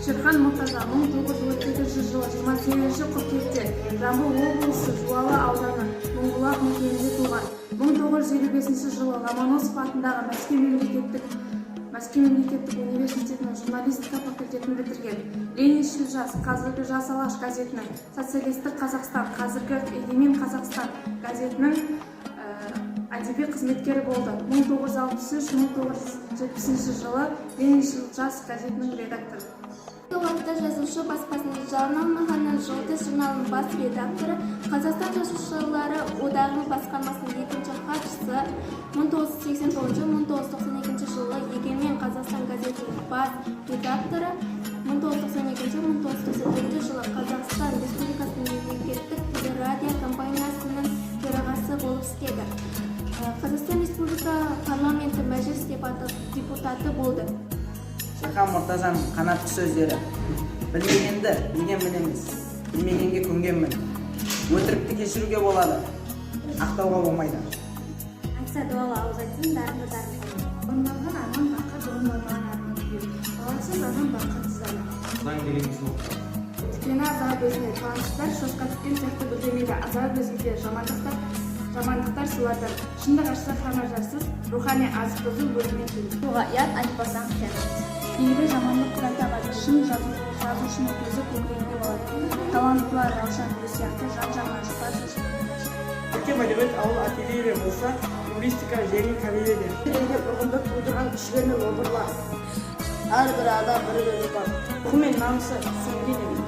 Шерхан Мұртаза 1938 жылы 28 қыркүйекте Жамбыл облысы Жуалы ауданы Мұңғылақ мекенінде туған. 1955 жылы Ломоносов атындағы Мәскеу мемлекеттік университетінің журналистика факультетін бітірген. Лениншіл жас, қазіргі Жас Алаш газетінің, Социалистік Қазақстан, қазіргі Егемен Қазақстан газетінің әдеби қызметкері болды. 1963-1970 жылы Лениншіл жас газетінің редакторы. Орта жазушы баспасының жарнаманың «Жұлдыз» журналының бас редакторы, Қазақстан жазушылары одағының басқармасының екінші хатшысы, 1989-1992 жылы Егемен Қазақстан газетінің бас редакторы, 1992-1994 жылы Қазақстан Республикасының мемлекеттік телерадио компаниясының төрағасы болып істеді. Қазақстан Республика парламенті мәжіліс депутаты болды. Шерхан Мұртазаның қанатты сөздері: білмегенді білген білеміз, білмегенге көнгенмін. Өтірікті кешіруге болады, ақтауға болмайды. Айтса дуалы ауыз айтсын, дарынды дарынды. Орындалған арман баққа, орындалмаған арман күйеу. Баласыз адам баққа тізеді. Заң деген сол. Тікені азап өзіне, таланттар шошқа тіккен сияқты білдемейді. Азап өзгеде, жамандықтар сыйлатыр. Шындық ашса храма жарсыз, рухани азық бұзу бөлімен келді. Туға ұят айтпасаң қиянат. Егер жамандық құрай табады, шын жазушының көзі көкірегінде болады. Таланттылар раушан гүл сияқты жан-жағына жұпар шашып. Көркем әдебиет ауыл артиллерия болса, лингвистика жеңіл кавалерия. Елге ұғымды тудырған күштермен обырлар. Әрбір адам бір-бірі бар. Құл мен намысы сіңген еді.